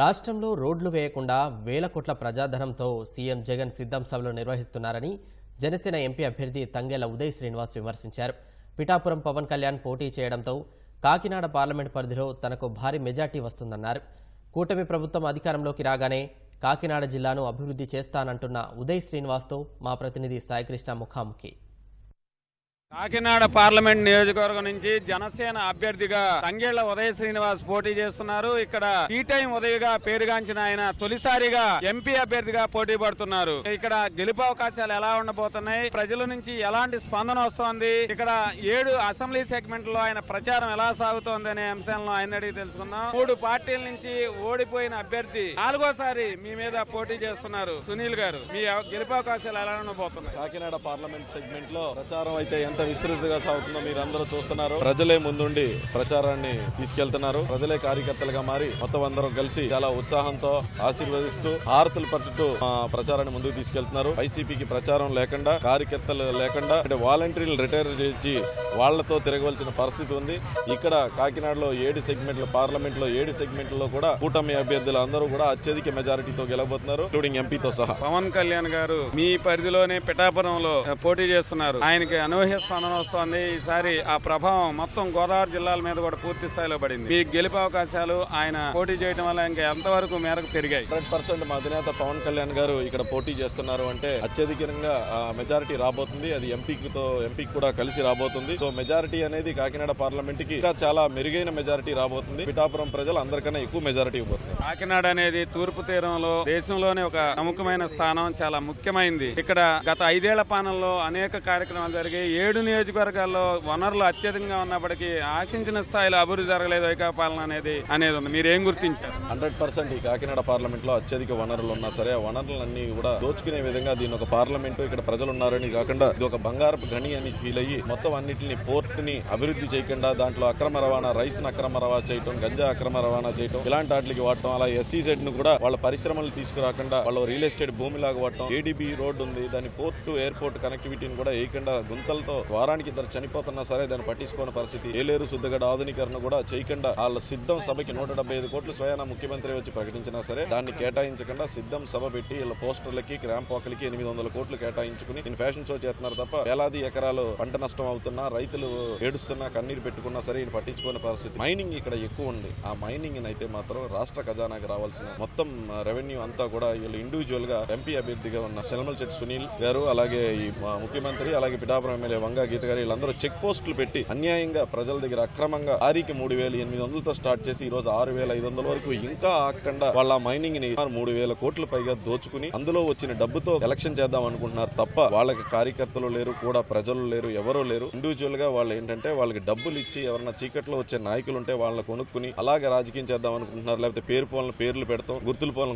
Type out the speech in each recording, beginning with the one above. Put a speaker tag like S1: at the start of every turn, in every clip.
S1: రాష్ట్రంలో రోడ్లు వేయకుండా వేల కోట్ల ప్రజాధనంతో సీఎం జగన్ సిద్ధం సభలు నిర్వహిస్తున్నారని జనసేన ఎంపీ అభ్యర్థి తంగెళ్ల ఉదయ్ శ్రీనివాస్ విమర్శించారు. పిఠాపురం పవన్ కళ్యాణ్ పోటీ చేయడంతో కాకినాడ పార్లమెంట్ పరిధిలో తనకు భారీ మెజార్టీ వస్తుందన్నారు. కూటమి ప్రభుత్వం అధికారంలోకి రాగానే కాకినాడ జిల్లాను అభివృద్ధి చేస్తానంటున్న ఉదయ్ శ్రీనివాస్తో మా ప్రతినిధి సాయికృష్ణ ముఖాముఖి.
S2: కాకినాడ పార్లమెంట్ నియోజకవర్గం నుంచి జనసేన అభ్యర్థిగా తంగెళ్ల ఉదయ్ శ్రీనివాస్ పోటీ చేస్తున్నారు. ఇక్కడ టీ టైం ఉదయగా పేరుగాంచిన ఆయన తొలిసారిగా ఎంపీ అభ్యర్థిగా పోటీ పడుతున్నారు. ఇక్కడ గెలుపు అవకాశాలు ఎలా ఉండబోతున్నాయి, ప్రజల నుంచి ఎలాంటి స్పందన వస్తోంది, ఇక్కడ 7 అసెంబ్లీ సెగ్మెంట్ లో ఆయన ప్రచారం ఎలా సాగుతోంది అనే అంశాలను ఆయన అడిగి తెలుసుకుందాం. 3 పార్టీల నుంచి ఓడిపోయిన అభ్యర్థి 4వసారి మీ మీద పోటీ చేస్తున్నారు. సునీల్ గారు, మీ గెలుపు అవకాశాలు ఎలా ఉండబోతున్నాయి?
S3: కాకినాడ పార్లమెంట్ సెగ్మెంట్ లో ప్రచారం అయితే ఎంత విస్తృతంగా సాగుతుందో మీరందరూ చూస్తున్నారు. ప్రజలే ముందుండి ప్రచారాన్ని తీసుకెళ్తున్నారు. ప్రజలే కార్యకర్తలుగా మారి మొత్తం అందరం కలిసి చాలా ఉత్సాహంతో ఆశీర్వదిస్తూ హారతులు పట్టుతూ ప్రచారాన్ని ముందుకు తీసుకెళ్తున్నారు. వైసీపీకి ప్రచారం లేకుండా, కార్యకర్తలు లేకుండా అంటే వాలంటీర్లు రిటైర్ చేసి వాళ్లతో తిరగవలసిన పరిస్థితి ఉంది. ఇక్కడ కాకినాడలో 7 సెగ్మెంట్లు, పార్లమెంట్ లో 7 సెగ్మెంట్లలో కూడా కూటమి అభ్యర్థులు అందరూ కూడా అత్యధిక మెజారిటీతో గెలవబోతున్నారు, ఇంక్లూడింగ్ ఎంపీతో సహా.
S2: పవన్ కళ్యాణ్ గారు మీ పరిధిలోనే పిఠాపురంలో పోటీ చేస్తున్నారు. ఆయనకి అనూహ్య స్పందన వస్తోంది. ఈసారి ఆ ప్రభావం మొత్తం గోదావరి జిల్లాల మీద కూడా పూర్తి స్థాయిలో పడింది. మీ గెలుపు అవకాశాలు ఆయన పోటీ చేయడం వల్ల ఇంకా ఎంతవరకు మేరకు పెరిగాయి?
S3: 100% మా అధినేత పవన్ కళ్యాణ్ గారు ఇక్కడ పోటీ చేస్తున్నారు అంటే అత్యధికంగా మెజారిటీ రాబోతుంది. అది ఎంపీకి కూడా కలిసి రాబోతుంది. సో మెజారిటీ అనేది కాకినాడ పార్లమెంట్ కి ఇంకా చాలా మెరుగైన మెజారిటీ రాబోతుంది. పిఠాపురం ప్రజలు అందరికన్నా ఎక్కువ మెజారిటీ ఇవ్వబోతుంది.
S2: కాకినాడ అనేది తూర్పు తీరంలో దేశంలోనే ఒక ప్రముఖమైన స్థానం, చాలా ముఖ్యమైనది. ఇక్కడ గత 5 ఏళ్ల పాలనలో అనేక కార్యక్రమాలు జరిగాయి. 7 నియోజకవర్గాల్లో వనరులు అత్యధికంగా ఉన్నప్పటికీ ఆశించిన స్థాయిలో అభివృద్ధి జరగలేదు వైకాపాలన అనేది ఉంది. మీరు ఏం గుర్తించారు?
S3: 100% ఈ కాకినాడ పార్లమెంట్ లో అత్యధిక వనరులు ఉన్నా సరే ఆ వనరులన్నీ కూడా దోచుకునే విధంగా దీని ఒక పార్లమెంటు, ఇక్కడ ప్రజలు ఉన్నారని కాకుండా ఇది ఒక బంగారపు గని అని ఫీల్ అయ్యి మొత్తం అన్నింటిని పోర్ట్ ని అభివృద్ధి చేయకుండా దాంట్లో అక్రమ రవాణా, రైస్ ను అక్రమ రవాణా చేయటం, గంజా అక్రమ రవాణా చేయటం, ఇలాంటి వాటికి వాడటం, అలా SEZ ను కూడా వాళ్ళ పరిశ్రమలు తీసుకురాకుండా వాళ్ళ రియల్ ఎస్టేట్ భూమిలాగా వాడటం, ADB రోడ్డు ఉంది దాని పోర్ట్ టు ఎయిర్పోర్ట్ కనెక్టివిటీని కూడా వేయకుండా గుంతలతో వారానికి 2 చనిపోతున్నా సరే దాన్ని పట్టించుకోని పరిస్థితి. ఏలేరు శుద్ధగడ ఆధునీకరణ కూడా చేయకుండా వాళ్ళ సిద్ధం సభకి 175 కోట్లు స్వయాన ముఖ్యమంత్రి వచ్చి ప్రకటించినా సరే దాన్ని కేటాయించకుండా సిద్ధం సభ పెట్టి వీళ్ళ పోస్టర్లకి, క్రాంప్ వాకలకి 800 కోట్లు కేటాయించుకుని ఫ్యాషన్ షో చేస్తున్నారు తప్ప వేలాది ఎకరాలు పంట నష్టం అవుతున్నా, రైతులు ఏడుస్తున్నా, కన్నీరు పెట్టుకున్నా సరే ఈయన పట్టించుకునే పరిస్థితి. మైనింగ్ ఇక్కడ ఎక్కువ ఉంది. ఆ మైనింగ్ అయితే మాత్రం రాష్ట్ర ఖజానాకి రావాల్సిన మొత్తం రెవెన్యూ అంతా కూడా వీళ్ళు ఇండివిజువల్ గా ఎంపీ అభ్యర్థిగా ఉన్న శెల్మలశెట్టి సునీల్ గారు, అలాగే ఈ ముఖ్యమంత్రి, అలాగే పిఠాపురం ఎమ్మెల్యే వంగా గీత గారు వీళ్ళందరూ చెక్ పోస్టులు పెట్టి అన్యాయంగా ప్రజల దగ్గర అక్రమంగా ఆరికి 3,800తో స్టార్ట్ చేసి ఈ రోజు 6,500 వరకు ఇంకా ఆకుండా వాళ్ళ మైనింగ్ ని 3,000 కోట్ల పైగా దోచుకుని అందులో వచ్చిన డబ్బుతో ఎలక్షన్ చేద్దాం అనుకుంటున్నారు తప్ప వాళ్ళకి కార్యకర్తలు లేరు, కూడా ప్రజలు లేరు, ఎవరూ లేరు. ఇండివిజువల్ గా వాళ్ళు ఏంటంటే వాళ్ళకి డబ్బులు ఇచ్చి ఎవరన్నా చీకట్లో వచ్చే నాయకులు ఉంటే వాళ్ళని కొనుక్కుని అలాగే రాజకీయం చేద్దాం అనుకుంటున్నారు. లేకపోతే పేర్లు పెడతాం,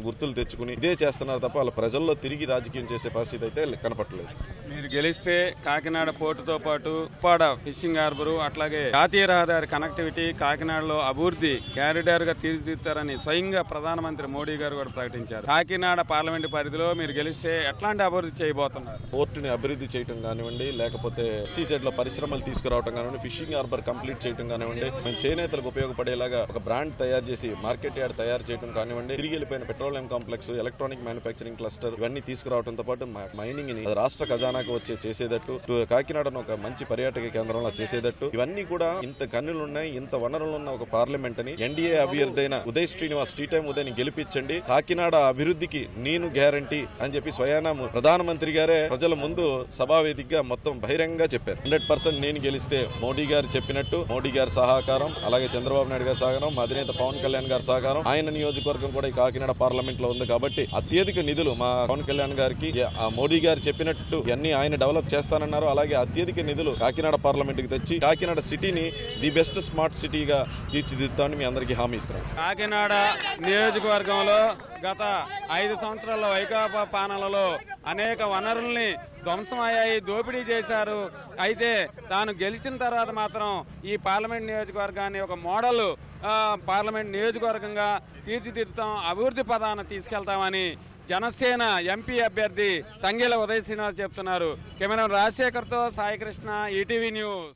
S3: గుర్తులు తెచ్చుకుని ఇదే చేస్తున్నారు తప్ప వాళ్ళ ప్రజల్లో తిరిగి రాజకీయం చేసే పరిస్థితి అయితే కనపట్లేదు.
S2: మీరు గెలిస్తే కాకినాడ పోర్టుతో పాటు ఉప్పాడ ఫిషింగ్ హార్బర్, అట్లాగే జాతీయ రహదారి కనెక్టివిటీ, కాకినాడలో అభివృద్ధి క్యారిడార్ గా తీర్చిదిద్దారని స్వయంగా ప్రధానమంత్రి మోడీ గారు కూడా ప్రకటించారు. కాకినాడ పార్లమెంట్ పరిధిలో మీరు గెలిస్తే ఎట్లాంటి అభివృద్ధి చేయబోతున్నారు?
S3: పోర్టుని అభివృద్ధి చేయడం కానివ్వండి, లేకపోతే SEZ లో పరిశ్రమలు తీసుకురావడం కానివ్వండి, ఫిషింగ్ హార్బర్ కంప్లీట్ చేయడం కానివ్వండి, మేము చేనేతలకు ఉపయోగపడేలాగా ఒక బ్రాండ్ తయారు చేసి మార్కెట్ యార్డ్ తయారు చేయడం కానివ్వండి, తిరిగి వెళ్ళిపోయిన petroleum complex, electronic manufacturing cluster ఇవన్నీ తీసుకురావడంతో పాటు మైనింగ్ ని రాష్ట్ర ఖజానాకు చేసేటట్టు, కాకినాడను ఒక మంచి పర్యాటక కేంద్రంలో చేసేటట్టు, ఇవన్నీ కూడా ఇంత కన్నులున్నాయి, ఇంత వనరులున్న ఒక పార్లమెంట్ అని NDA అభ్యర్థి అయిన ఉదయ్ శ్రీనివాస్ టీ టైం ఉదయ్ గెలిపించండి, కాకినాడ అభివృద్ధికి నేను గ్యారంటీ అని చెప్పి స్వయాన ప్రధానమంత్రి గారే ప్రజల ముందు సభావేదికగా మొత్తం బహిరంగంగా చెప్పారు. 100% నేను గెలిస్తే మోడీ గారు చెప్పినట్టు, మోడీ గారి సహకారం, అలాగే చంద్రబాబు నాయుడు గారి సహకారం, మా అధినేత పవన్ కళ్యాణ్ గారి సహకారం, ఆయన నియోజకవర్గం కూడా ఈ కాకినాడ పార్లమెంట్ లో ఉంది కాబట్టి అత్యధిక నిధులు మా పవన్ కళ్యాణ్ గారికి, మోడీ గారు చెప్పినట్టు ఇవన్నీ ఆయన డెవలప్ చేస్తానన్నారు. అలాగే అత్యధిక నిధులు కాకినాడ పార్లమెంట్ కి తెచ్చి కాకినాడ సిటీని ది బెస్ట్ స్మార్ట్ సిటీగా తీర్చిదిద్దామని మీ అందరికీ హామీ ఇస్తున్నాను.
S2: కాకినాడ నియోజకవర్గంలో గత 5 సంవత్సరాల వైకాపా పాలనలో అనేక వనరుల్ని ధ్వంసమయ్యాయి, దోపిడీ చేశారు. అయితే తాను గెలిచిన తర్వాత మాత్రం ఈ పార్లమెంట్ నియోజకవర్గాన్ని ఒక మోడల్ పార్లమెంట్ నియోజకవర్గంగా తీర్చిదిద్దుతాం, అభివృద్ధి పదాన తీసుకెళ్తామని జనసేన ఎంపీ అభ్యర్థి తంగెళ్ల ఉదయ్ శ్రీనివాస్ చెప్తున్నారు. కెమెరా రాజశేఖర్తో సాయికృష్ణ, ETV న్యూస్.